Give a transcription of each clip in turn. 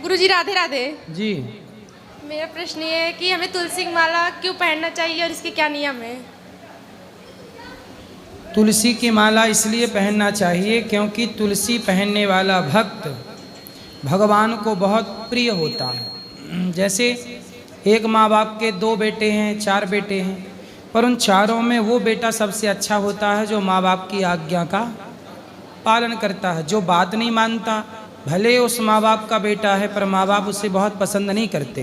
गुरुजी राधे राधे जी। मेरा प्रश्न ये है कि हमें तुलसी की माला क्यों पहनना चाहिए और इसके क्या नियम है? तुलसी की माला इसलिए पहनना चाहिए क्योंकि तुलसी पहनने वाला भक्त भगवान को बहुत प्रिय होता है। जैसे एक माँ बाप के 2 बेटे हैं, 4 बेटे हैं, पर उन चारों में वो बेटा सबसे अच्छा होता है जो माँ बाप की आज्ञा का पालन करता है। जो बात नहीं मानता, भले उस माँ बाप का बेटा है पर माँ बाप उसे बहुत पसंद नहीं करते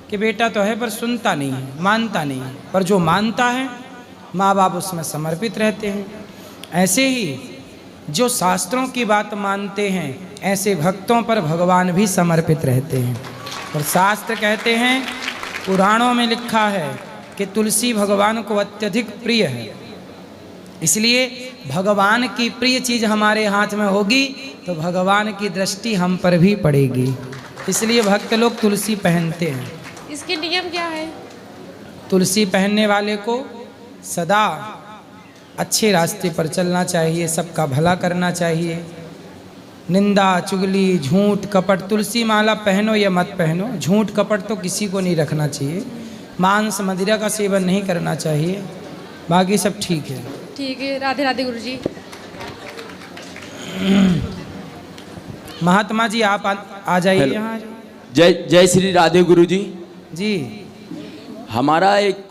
कि बेटा तो है पर सुनता नहीं है, मानता नहीं है, पर जो मानता है माँ बाप उसमें समर्पित रहते हैं। ऐसे ही जो शास्त्रों की बात मानते हैं ऐसे भक्तों पर भगवान भी समर्पित रहते हैं। और शास्त्र कहते हैं, पुराणों में लिखा है कि तुलसी भगवान को अत्यधिक प्रिय है। इसलिए भगवान की प्रिय चीज़ हमारे हाथ में होगी तो भगवान की दृष्टि हम पर भी पड़ेगी। इसलिए भक्त लोग तुलसी पहनते हैं। इसके नियम क्या है? तुलसी पहनने वाले को सदा अच्छे रास्ते पर चलना चाहिए, सबका भला करना चाहिए। निंदा, चुगली, झूठ, कपट, तुलसी माला पहनो या मत पहनो, झूठ कपट तो किसी को नहीं रखना चाहिए। मांस मदिरा का सेवन नहीं करना चाहिए, बाकी सब ठीक है। ठीक है, राधे राधे गुरुजी। महात्मा जी आप आ जाइए यहाँ। जय जय श्री राधे गुरुजी जी। हमारा एक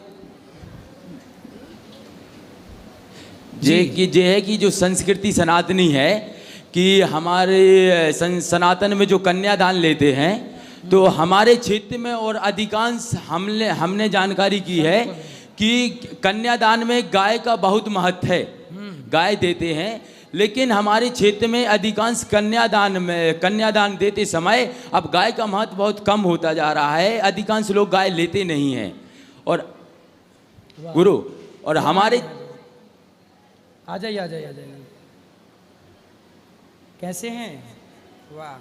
जे है कि जो संस्कृति सनातनी है कि हमारे सनातन में जो कन्यादान लेते हैं तो हमारे क्षेत्र में और अधिकांश हमने जानकारी की है कि कन्यादान में गाय का बहुत महत्व है, गाय देते हैं। लेकिन हमारे क्षेत्र में अधिकांश कन्यादान देते समय अब गाय का महत्व बहुत कम होता जा रहा है, अधिकांश लोग गाय लेते नहीं हैं। और गुरु और हमारे आ जाइए आ जाइए आ जाइए। कैसे हैं? वाह,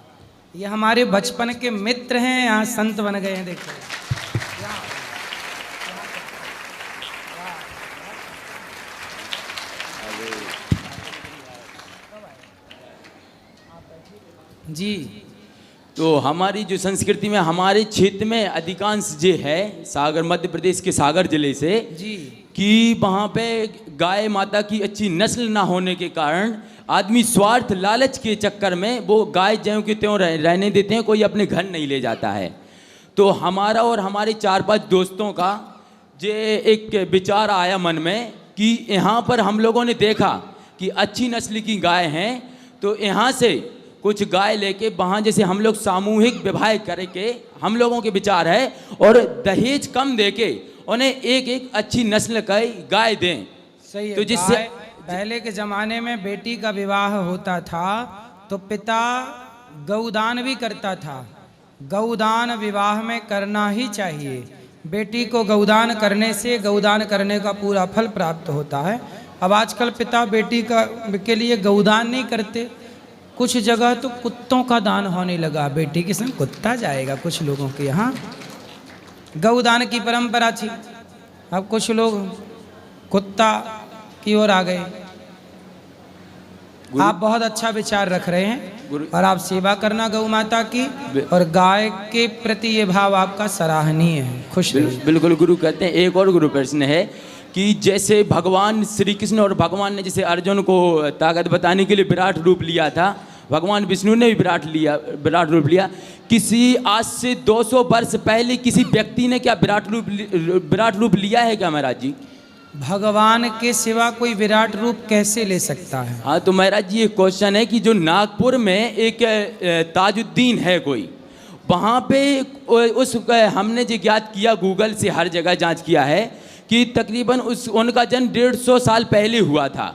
ये हमारे बचपन के मित्र हैं, यहाँ संत बन गए हैं। देखो जी। तो हमारी जो संस्कृति में हमारे क्षेत्र में अधिकांश जो है सागर, मध्य प्रदेश के सागर जिले से जी, कि वहाँ पे गाय माता की अच्छी नस्ल ना होने के कारण आदमी स्वार्थ लालच के चक्कर में वो गाय ज्यों के त्यों रहने देते हैं, कोई अपने घर नहीं ले जाता है। तो हमारा और हमारे 4-5 दोस्तों का जो एक विचार आया मन में कि यहाँ पर हम लोगों ने देखा कि अच्छी नस्ल की गाय हैं, तो यहाँ से कुछ गाय लेके वहाँ जैसे हम लोग सामूहिक विवाह करके हम लोगों के विचार है और दहेज कम देके उन्हें एक अच्छी नस्ल का गाय दें। सही है। तो जिससे पहले के ज़माने में बेटी का विवाह होता था तो पिता गौदान भी करता था। गौदान विवाह में करना ही चाहिए। बेटी को गौदान करने से गौदान करने का पूरा फल प्राप्त होता है। अब आजकल पिता बेटी के लिए गौदान नहीं करते, कुछ जगह तो कुत्तों का दान होने लगा। बेटी के संग कुत्ता जाएगा कुछ लोगों के यहाँ। गौदान की परंपरा थी, अब कुछ लोग कुत्ता की ओर आ गए। आप बहुत अच्छा विचार रख रहे हैं और आप सेवा करना गौ माता की और गाय के प्रति ये भाव आपका सराहनीय है। खुश रहिए। बिल्कुल गुरु कहते हैं। एक और गुरु प्रश्न है कि जैसे भगवान श्री कृष्ण और भगवान ने जैसे अर्जुन को ताकत बताने के लिए विराट रूप लिया था, भगवान विष्णु ने भी विराट रूप लिया। किसी आज से 200 वर्ष पहले किसी व्यक्ति ने क्या विराट रूप लिया है क्या महाराज जी? भगवान के सिवा कोई विराट रूप कैसे ले सकता है? हाँ, तो महाराज जी एक क्वेश्चन है कि जो नागपुर में एक ताजुद्दीन है कोई, वहाँ पे हमने जो ज्ञात किया, गूगल से हर जगह जांच किया है कि तकरीबन उनका जन्म 150 साल पहले हुआ था।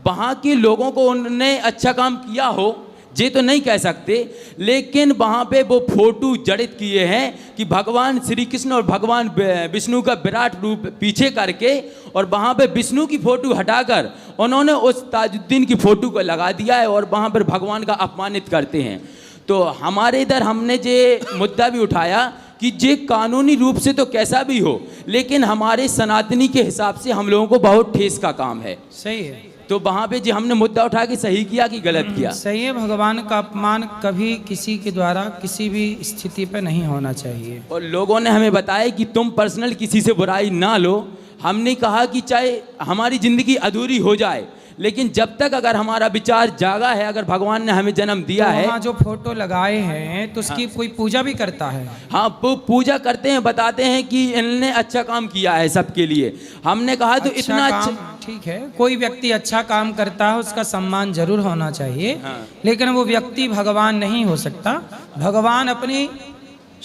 वहाँ के लोगों को उन्होंने अच्छा काम किया हो ये तो नहीं कह सकते, लेकिन वहाँ पे वो फोटो जड़ित किए हैं कि भगवान श्री कृष्ण और भगवान विष्णु का विराट रूप पीछे करके और वहाँ पे विष्णु की फोटो हटाकर उन्होंने उस ताजुद्दीन की फोटो को लगा दिया है और वहाँ पर भगवान का अपमानित करते हैं। तो हमारे इधर हमने ये मुद्दा भी उठाया कि ये कानूनी रूप से तो कैसा भी हो, लेकिन हमारे सनातनी के हिसाब से हम लोगों को बहुत ठेस का काम है। सही है। तो वहाँ पे जी हमने मुद्दा उठा के सही किया कि गलत किया? सही है, भगवान का अपमान कभी किसी के द्वारा किसी भी स्थिति पे नहीं होना चाहिए। और लोगों ने हमें बताया कि तुम पर्सनल किसी से बुराई ना लो। हमने कहा कि चाहे हमारी ज़िंदगी अधूरी हो जाए, लेकिन जब तक अगर हमारा विचार जागा है, अगर भगवान ने हमें जन्म दिया तो है। वहाँ जो फोटो लगाए हैं तो उसकी कोई पूजा भी करता है? हाँ, वो पूजा करते हैं, बताते हैं कि इन्होंने अच्छा काम किया है सबके लिए। हमने कहा तो अच्छा इतना काम, अच्छा। ठीक है, कोई व्यक्ति अच्छा काम करता है उसका सम्मान जरूर होना चाहिए। हाँ। लेकिन वो व्यक्ति भगवान नहीं हो सकता। भगवान अपनी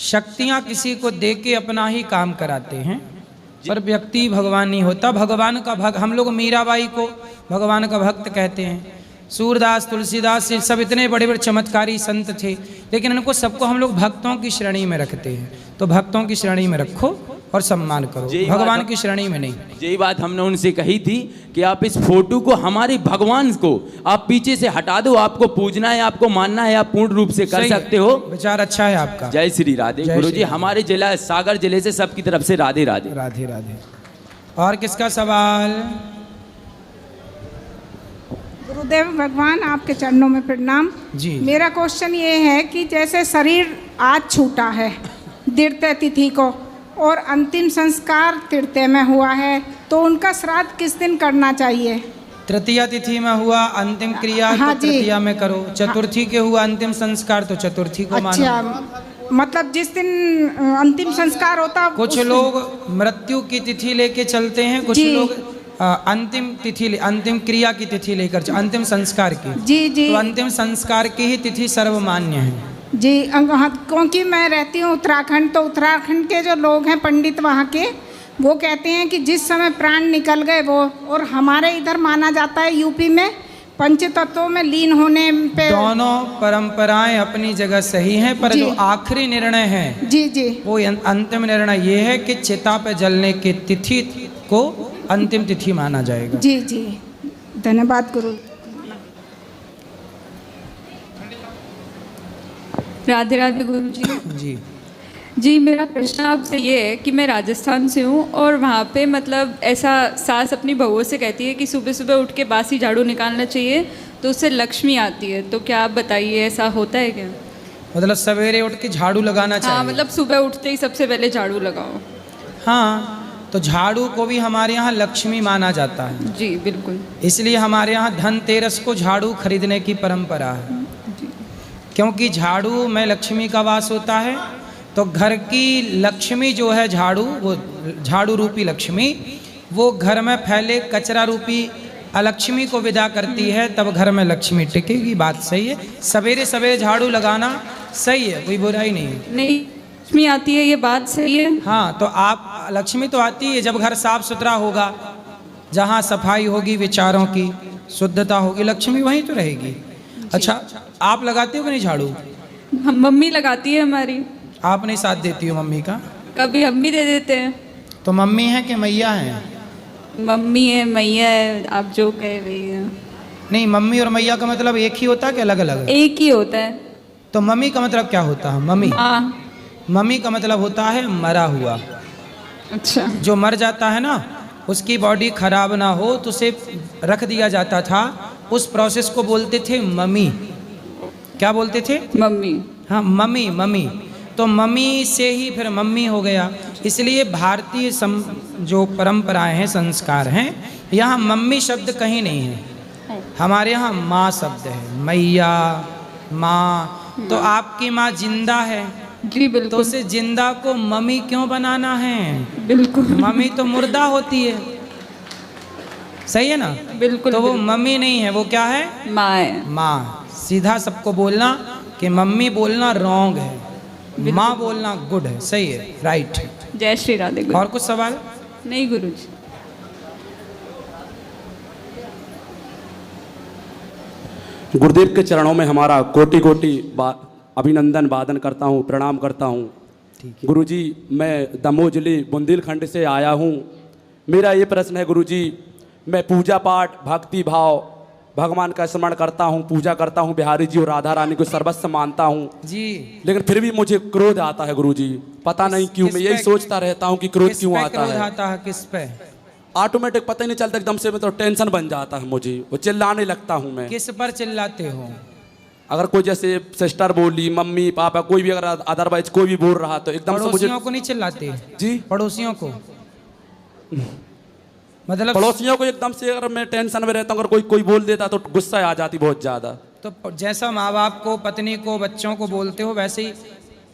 शक्तियाँ किसी को दे के अपना ही काम कराते हैं, पर व्यक्ति भगवान नहीं होता। भगवान का भक्त, हम लोग मीराबाई को भगवान का भक्त कहते हैं। सूरदास, तुलसीदास, ये सब इतने बड़े बड़े चमत्कारी संत थे, लेकिन इनको सबको हम लोग भक्तों की श्रेणी में रखते हैं। तो भक्तों की श्रेणी में रखो और सम्मान करो, भगवान की श्रेणी में नहीं। यही बात हमने उनसे कही थी कि आप इस फोटो को, हमारे भगवान को आप पीछे से हटा दो। आपको पूजना है, आपको मानना है, आप पूर्ण रूप से कर सकते हो। विचार अच्छा है आपका। जय श्री राधे। गुरुजी, हमारे जिला सागर जिले से सबकी तरफ से राधे राधे। राधे राधे। और किसका सवाल? गुरुदेव भगवान, आपके चरणों में प्रणाम जी। मेरा क्वेश्चन ये है कि जैसे शरीर आज छूटा है द्वितीय तिथि को और अंतिम संस्कार तृतीय में हुआ है, तो उनका श्राद्ध किस दिन करना चाहिए? तृतीया तिथि में हुआ अंतिम क्रिया हाँ तो जी। तृतीया में करो। चतुर्थी के हुआ अंतिम संस्कार तो चतुर्थी को मानो। अच्छा, मतलब जिस दिन अंतिम संस्कार होता कुछ उस दिन- लोग मृत्यु की तिथि लेके चलते हैं, कुछ जी। लोग अंतिम तिथि, अंतिम क्रिया की तिथि लेकर, अंतिम संस्कार की। जी जी तो अंतिम संस्कार की ही तिथि सर्वमान्य है। जी। हाँ, क्योंकि मैं रहती हूँ उत्तराखंड, तो उत्तराखंड के जो लोग हैं पंडित वहाँ के, वो कहते हैं कि जिस समय प्राण निकल गए वो, और हमारे इधर माना जाता है यूपी में पंच तत्वों में लीन होने पे। दोनों परंपराएं अपनी जगह सही हैं, पर जी। जो आखिरी निर्णय है जी जी वो अंतिम निर्णय ये है कि चिता पे जलने की तिथि को अंतिम तिथि माना जाएगा। जी जी। धन्यवाद गुरु। राधे राधे गुरु जी। जी। जी, मेरा प्रश्न आपसे ये है कि मैं राजस्थान से हूँ और वहाँ पे मतलब ऐसा सास अपनी बहुओं से कहती है कि सुबह सुबह उठ के बासी झाड़ू निकालना चाहिए, तो उससे लक्ष्मी आती है। तो क्या आप बताइए, ऐसा होता है क्या? मतलब सवेरे उठ के झाड़ू लगाना चाहिए? हाँ, मतलब सुबह उठते ही सबसे पहले झाड़ू लगाओ। हाँ, तो झाड़ू को भी हमारे यहाँ लक्ष्मी माना जाता है। जी बिल्कुल। इसलिए हमारे यहाँ धनतेरस को झाड़ू खरीदने की परंपरा है, क्योंकि झाड़ू में लक्ष्मी का वास होता है। तो घर की लक्ष्मी जो है झाड़ू, वो झाड़ू रूपी लक्ष्मी, वो घर में फैले कचरा रूपी अलक्ष्मी को विदा करती है, तब घर में लक्ष्मी टिकेगी। बात सही है, सवेरे सवेरे झाड़ू लगाना सही है, कोई बुराई नहीं है। नहीं, लक्ष्मी आती है, ये बात सही है। हाँ, तो आप लक्ष्मी तो आती है जब घर साफ सुथरा होगा, जहाँ सफाई होगी, विचारों की शुद्धता होगी, लक्ष्मी वहीं तो रहेगी। अच्छा, आप लगाते हो कि नहीं झाड़ू? हम, मम्मी लगाती है हमारी। आप नहीं साथ देती हो मम्मी का? कभी हम भी दे देते हैं। तो मम्मी है कि मैया है? मम्मी है, मैया है, आप जो कह रही है। नहीं, मम्मी और मैया का मतलब एक ही होता है कि अलग अलग? एक ही होता है। तो मम्मी का मतलब क्या होता है? मम्मी, हाँ। मम्मी का मतलब होता है मरा हुआ। अच्छा। जो मर जाता है ना, उसकी बॉडी खराब ना हो तो उसे रख दिया जाता था, उस प्रोसेस को बोलते थे मम्मी। क्या बोलते थे? मम्मी। हाँ, मम्मी, मम्मी। तो मम्मी से ही फिर मम्मी हो गया। इसलिए भारतीय जो परंपराएं हैं, संस्कार हैं, यहाँ मम्मी शब्द कहीं नहीं है। हमारे यहाँ माँ शब्द है, मैया, माँ। तो आपकी माँ जिंदा है, जी बिल्कुल। तो उसे जिंदा को मम्मी क्यों बनाना है? बिल्कुल। मम्मी तो मुर्दा होती है, सही है ना? बिल्कुल। तो वो मम्मी नहीं है, वो क्या है? माँ है। माँ। सीधा सबको बोलना कि मम्मी बोलना रॉन्ग है, माँ बोलना गुड है, सही है, राइट है। जय श्री राधे गुरु। और कुछ सवाल? नहीं गुरुजी। गुरुदेव के चरणों में हमारा कोटि कोटि अभिनंदन वादन करता हूँ, प्रणाम करता हूँ। गुरुजी, मैं दमोह जिले बुंदेलखंड से आया हूँ। मेरा ये प्रश्न है गुरुजी, मैं पूजा पाठ, भक्ति भाव, भगवान का स्मरण करता हूँ, पूजा करता हूँ, बिहारी जी और राधा रानी को सर्वस्व मानता हूँ जी, लेकिन फिर भी मुझे क्रोध आता है गुरुजी। पता नहीं क्यों, मैं यही सोचता रहता हूँ कि क्रोध क्यों आता क्रोध है। आता है किस पे? ऑटोमेटिक पता ही नहीं चलता, एकदम से मतलब टेंशन बन जाता है मुझे, वो चिल्लाने लगता हूँ मैं। किस पर चिल्लाते हो? अगर कोई जैसे सिस्टर बोली, मम्मी पापा, कोई भी अगर अदरवाइज कोई भी बोल रहा तो एकदम से मुझे। पड़ोसियों को नहीं चिल्लाते? जी, पड़ोसियों को मतलब पड़ोसियों को एकदम से अगर मैं टेंशन में रहता हूँ, अगर कोई कोई बोल देता तो गुस्सा आ जाती बहुत ज़्यादा। तो जैसा माँ बाप को, पत्नी को, बच्चों को बोलते हो वैसे ही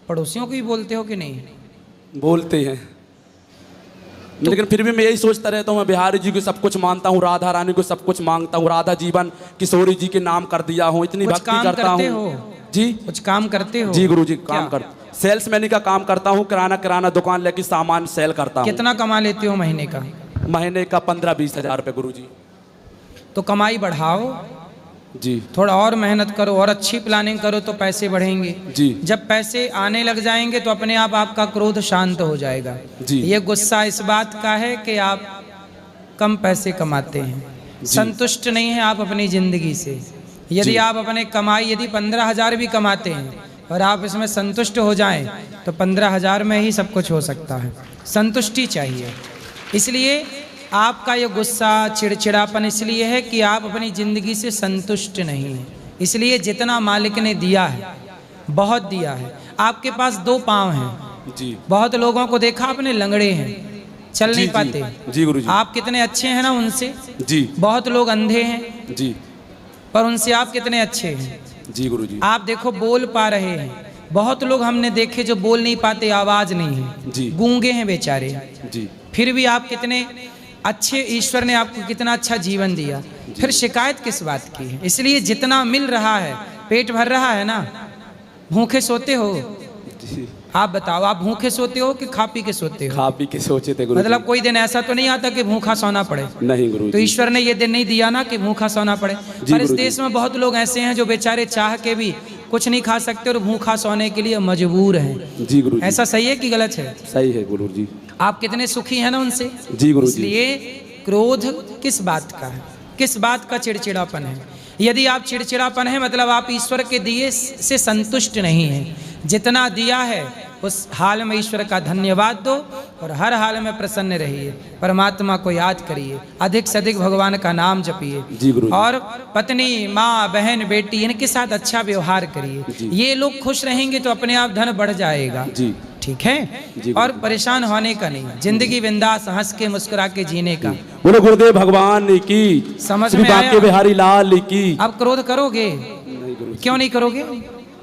पड़ोसियों को भी बोलते हो कि नहीं? बोलते हैं, लेकिन फिर भी मैं यही सोचता रहता हूँ, मैं बिहारी जी को सब कुछ मानता हूँ, राधा रानी को सब कुछ मांगता हूँ, राधा जीवन किशोरी जी के नाम कर दिया हूँ, इतनी कुछ भक्ति काम करता करते हूँ। हो? जी, कुछ काम करते हो? जी गुरु जी, क्या? काम कर, सेल्समैन का काम करता हूँ, किराना दुकान लेके सामान सेल करता हूँ। कितना कमा लेते हो महीने का? महीने का 15-20 हज़ार रुपये गुरु जी। तो कमाई बढ़ाओ, जी थोड़ा और मेहनत करो और अच्छी प्लानिंग करो तो पैसे बढ़ेंगे। जी जब पैसे आने लग जाएंगे तो अपने आप आपका क्रोध शांत हो जाएगा। जी। ये गुस्सा इस बात का है कि आप कम पैसे कमाते हैं, संतुष्ट नहीं हैं आप अपनी ज़िंदगी से। यदि आप अपने कमाई यदि 15,000 भी कमाते हैं और आप इसमें संतुष्ट हो जाएं तो 15,000 में ही सब कुछ हो सकता है। संतुष्टि चाहिए। इसलिए आपका ये गुस्सा, चिड़चिड़ापन इसलिए है कि आप अपनी ज़िंदगी से संतुष्ट नहीं हैं। इसलिए जितना मालिक ने दिया है, बहुत दिया है। आपके पास 2 पाँव हैं। जी, बहुत लोगों को देखा आपने लंगड़े हैं, चल नहीं पाते। जी गुरु जी। आप कितने अच्छे हैं ना उनसे। जी बहुत लोग अंधे हैं जी पर उनसे आप कितने अच्छे हैं। जी गुरु जी। आप देखो बोल पा रहे हैं। बहुत लोग हमने देखे जो बोल नहीं पाते, आवाज़ नहीं है, जी गूंगे हैं बेचारे। जी फिर भी आप कितने अच्छे, ईश्वर ने आपको कितना अच्छा जीवन दिया, फिर शिकायत किस बात की है? इसलिए जितना मिल रहा है, पेट भर रहा है ना। भूखे सोते हो? जी। आप बताओ, आप भूखे सोते हो कि खा पी के सोते हो? खा पी के सोचे थे गुरु मतलब कोई दिन ऐसा तो नहीं आता कि भूखा सोना पड़े? नहीं गुरु तो जी। ईश्वर ने ये दिन नहीं दिया ना कि भूखा सोना पड़े। पर इस गुरुजी। देश में बहुत लोग ऐसे हैं जो बेचारे चाह के भी कुछ नहीं खा सकते और भूखा सोने के लिए मजबूर हैं। जी गुरु जी। ऐसा सही है कि गलत है? सही है गुरु जी। आप कितने सुखी हैं ना उनसे। जी गुरु जी। इसलिए क्रोध किस बात का है, किस बात का चिड़चिड़ापन है? यदि आप चिड़चिड़ापन है मतलब आप ईश्वर के दिए से संतुष्ट नहीं हैं। जितना दिया है उस हाल में ईश्वर का धन्यवाद दो और हर हाल में प्रसन्न रहिए। परमात्मा को याद करिए, अधिक से अधिक भगवान का नाम जपिए। जी गुरु जी। और पत्नी, माँ, बहन, बेटी इनके साथ अच्छा व्यवहार करिए। ये लोग खुश रहेंगे तो अपने आप धन बढ़ जाएगा। जी ठीक है। जी। और परेशान होने का नहीं, जिंदगी बिंदास हंस के मुस्कुरा के जीने का। बोलो गुरुदेव भगवान की, समझ श्री में आया? बांके बिहारी लाल की। आप क्रोध करोगे? नहीं गुरु जी। क्यों नहीं करोगे?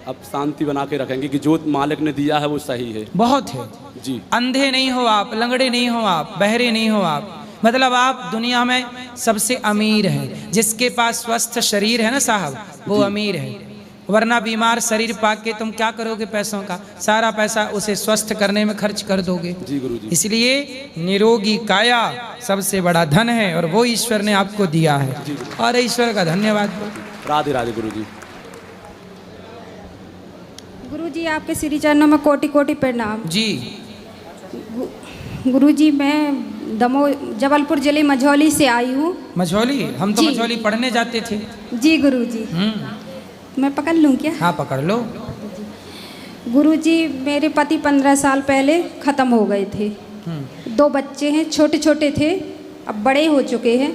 अब शांति बना के रखेंगे कि जो मालिक ने दिया है वो सही है। बहुत है। जी अंधे नहीं हो आप, लंगड़े नहीं हो आप, बहरे नहीं हो आप, मतलब आप दुनिया में सबसे अमीर हैं। जिसके पास स्वस्थ शरीर है ना साहब, वो अमीर है। वरना बीमार शरीर पाके तुम क्या करोगे? पैसों का सारा पैसा उसे स्वस्थ करने में खर्च कर दोगे। जी गुरु जी। इसलिए निरोगी काया सबसे बड़ा धन है और वो ईश्वर ने आपको दिया है। और ईश्वर का धन्यवाद। राधे राधे गुरु जी। गुरुजी आपके श्री चरणों में कोटि कोटि प्रणाम। जी। गुरुजी मैं जबलपुर जिले मझौली से आई हूँ। मझौली? हम तो जी। मझौली पढ़ने जाते थे। जी गुरुजी। मैं पकड़ लूँ क्या? हाँ पकड़ लो। गुरुजी मेरे पति 15 साल पहले ख़त्म हो गए थे। 2 बच्चे हैं, छोटे छोटे थे, अब बड़े हो चुके हैं।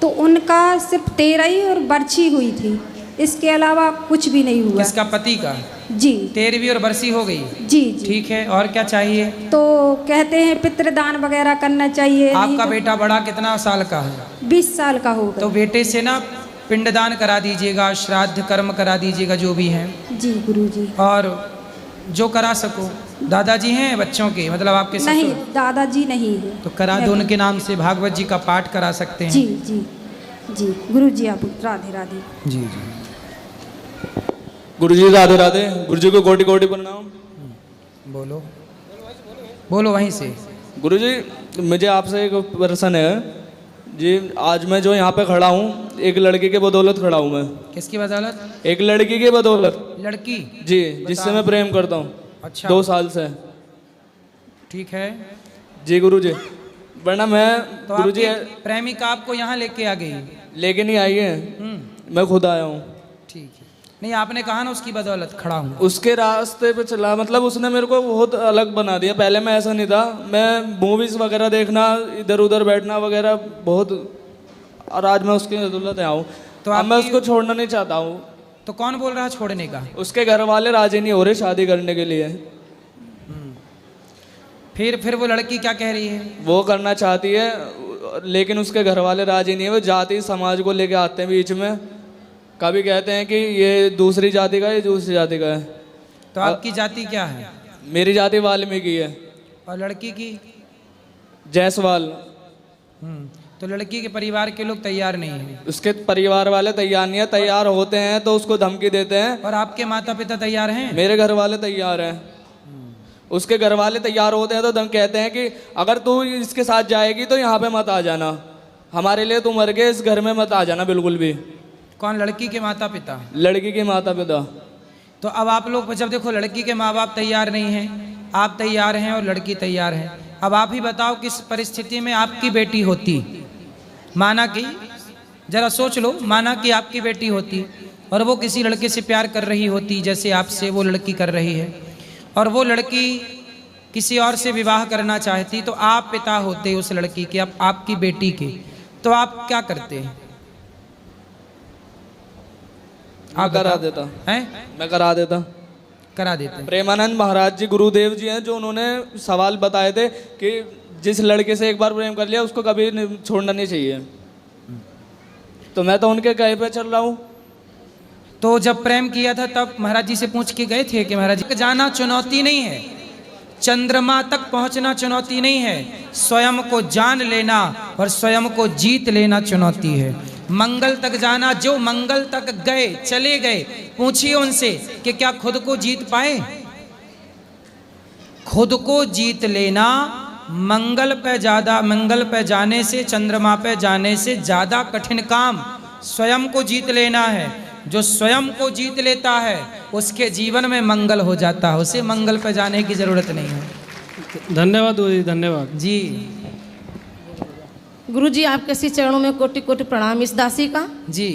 तो उनका सिर्फ 13 ही और बरछी हुई थी, इसके अलावा कुछ भी नहीं हुआ। किसका? पति का? जी। 13वीं और बरसी हो गई? जी जी। ठीक है, और क्या चाहिए? तो कहते हैं पितृदान वगैरह करना चाहिए। आपका बेटा बड़ा कितना साल का है? 20 साल का होगा। तो बेटे से ना पिंडदान करा दीजिएगा, श्राद्ध कर्म करा दीजिएगा जो भी हैं। जी गुरुजी। और जो करा सको। दादाजी हैं बच्चों के, मतलब आपके ससुर? नहीं, दादाजी नहीं है। तो करा दो उनके नाम से, भागवत जी का पाठ करा सकते हैं। जी जी जी। गुरुजी आप राधे राधे। जी जी। गुरुजी राधे राधे। गुरुजी को कोटि कोटि प्रणाम। बोलो बोलो वहीं से। गुरुजी मुझे आपसे एक प्रश्न है जी। आज मैं जो यहाँ पे खड़ा हूँ, एक लड़की के बदौलत खड़ा हूँ मैं। किसकी बदौलत? एक लड़की के बदौलत। लड़की? जी, जिससे मैं प्रेम करता हूँ। अच्छा। 2 साल से। ठीक है। जी गुरुजी। वरना मैं तो गुरुजी आपकी प्रेमिका आपको यहाँ लेके आ गई? लेके नहीं आई है, मैं खुद आया हूँ। ठीक है। नहीं, आपने कहा ना उसकी बदौलत खड़ा हूँ। उसके रास्ते पे चला, मतलब उसने मेरे को बहुत अलग बना दिया। पहले मैं ऐसा नहीं था, मैं मूवीज़ वगैरह देखना, इधर उधर बैठना वगैरह बहुत, और आज मैं उसकी बदौलत आया हूँ। तो अब मैं आपकी- उसको छोड़ना नहीं चाहता हूँ। तो कौन बोल रहा है छोड़ने का? उसके घर वाले राजी नहीं हो रहे शादी करने के लिए। फिर वो लड़की क्या कह रही है? वो करना चाहती है, लेकिन उसके घर वाले राजी नहीं है। वो जाति समाज को लेके आते हैं बीच में, कभी कहते हैं कि ये दूसरी जाति का है, ये दूसरी जाति का है। तो आपकी जाति क्या है? मेरी जाति वाल्मीकि है। और लड़की की? जायसवाल। तो लड़की के परिवार के लोग तैयार नहीं हैं। उसके परिवार वाले तैयार नहीं है, तैयार होते हैं तो उसको धमकी देते हैं। और आपके माता पिता तैयार हैं? मेरे घर वाले तैयार हैं। उसके घर वाले तैयार होते हैं तो धम कहते हैं कि अगर तू इसके साथ जाएगी तो यहाँ पे मत आ जाना, हमारे लिए तू मर गए, इस घर में मत आ जाना बिल्कुल भी। कौन? लड़की के माता पिता? लड़की के माता पिता। तो अब आप लोग जब देखो लड़की के माँ बाप तैयार नहीं हैं, आप तैयार हैं और लड़की तैयार है, अब आप ही बताओ किस परिस्थिति में आपकी बेटी होती। माना कि, जरा सोच लो, माना कि आपकी बेटी होती और वो किसी लड़के से प्यार कर रही होती, जैसे आपसे वो लड़की कर रही है, और वो लड़की किसी और से विवाह करना चाहती, तो आप पिता होते उस लड़की के, अब आपकी बेटी के, तो आप क्या करते हैं? मैं करा देता हैं? मैं करा देता। करा देते हैं। प्रेमानंद महाराज जी गुरुदेव जी हैं, जो उन्होंने सवाल बताए थे कि जिस लड़के से एक बार प्रेम कर लिया उसको कभी छोड़ना नहीं चाहिए। तो मैं तो उनके कहे पे चल रहा हूँ। तो जब प्रेम किया था तब महाराज जी से पूछ के गए थे कि महाराज जी, जाना चुनौती नहीं है, चंद्रमा तक पहुंचना चुनौती नहीं है, स्वयं को जान लेना और स्वयं को जीत लेना चुनौती है। मंगल तक जाना, जो मंगल तक गए, चले गए, पूछिए उनसे कि क्या खुद को जीत पाए? खुद को जीत लेना मंगल पे जाने से, चंद्रमा पे जाने से ज्यादा कठिन काम स्वयं को जीत लेना है। जो स्वयं को जीत लेता है उसके जीवन में मंगल हो जाता है, उसे मंगल पे जाने की जरूरत नहीं है। धन्यवाद गुरुजी, धन्यवाद जी। गुरुजी आपके श्री चरणों में कोटि कोटि प्रणाम इस दासी का। जी।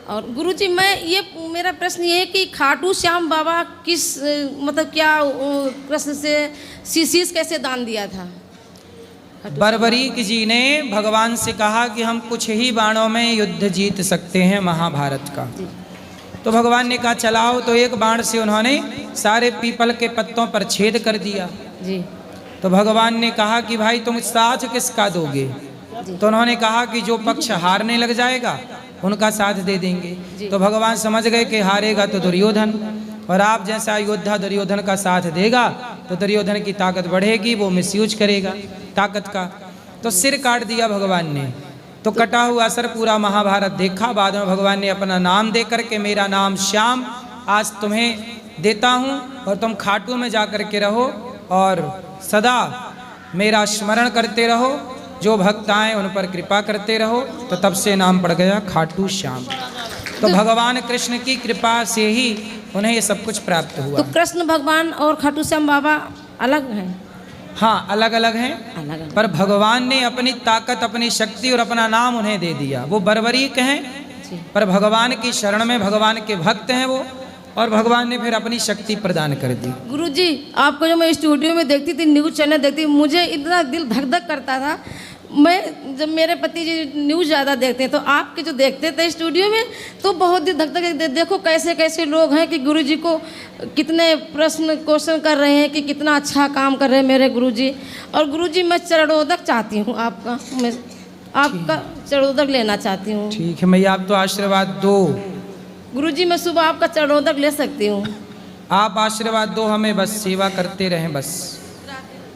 और गुरुजी मैं ये, मेरा प्रश्न ये है कि खाटू श्याम बाबा किस मतलब क्या कृष्ण से शीश कैसे दान दिया था? बर्बरीक जी ने भगवान से कहा कि हम कुछ ही बाणों में युद्ध जीत सकते हैं महाभारत का। तो भगवान ने कहा चलाओ, तो एक बाण से उन्होंने सारे पीपल के पत्तों पर छेद कर दिया। जी। तो भगवान ने कहा कि भाई तुम साथ किसका दोगे? तो उन्होंने कहा कि जो पक्ष हारने लग जाएगा उनका साथ दे देंगे। तो भगवान समझ गए कि हारेगा तो दुर्योधन, और आप जैसा योद्धा दुर्योधन का साथ देगा तो दुर्योधन की ताकत बढ़ेगी, वो मिसयूज करेगा ताकत का। तो सिर काट दिया भगवान ने। तो कटा हुआ सर पूरा महाभारत देखा। बाद में भगवान ने अपना नाम दे करके, मेरा नाम श्याम आज तुम्हें देता हूँ और तुम खाटू में जा कर के रहो और सदा मेरा स्मरण करते रहो, जो भक्त आए उन पर कृपा करते रहो। तो तब से नाम पड़ गया खाटू श्याम। तो भगवान कृष्ण की कृपा से ही उन्हें ये सब कुछ प्राप्त हुआ। तो कृष्ण भगवान और खाटू श्याम बाबा अलग हैं? हाँ, अलग अलग हैं, पर भगवान ने अपनी ताकत, अपनी शक्ति और अपना नाम उन्हें दे दिया। वो बर्बरीक हैं, पर भगवान की शरण में भगवान के भक्त हैं वो, और भगवान ने फिर अपनी शक्ति प्रदान कर दी। गुरुजी आपको जो मैं स्टूडियो में देखती थी, न्यूज़ चैनल देखती, मुझे इतना दिल धक धक करता था। मैं जब मेरे पति जी न्यूज़ ज़्यादा देखते हैं तो आपके जो देखते थे स्टूडियो में तो बहुत दिल धक धक। देखो कैसे कैसे लोग हैं कि गुरुजी को कितने क्वेश्चन कर रहे हैं कि कितना अच्छा काम कर रहे हैं मेरे गुरुजी। और गुरुजी मैं चरणोदक चाहती हूँ आपका, मैं आपका चरणोदक लेना चाहती हूँ। ठीक है मैया, आप तो आशीर्वाद दो। गुरुजी मैं सुबह आपका चरणोदक ले सकती हूँ? आप आशीर्वाद दो हमें, बस सेवा करते रहें बस।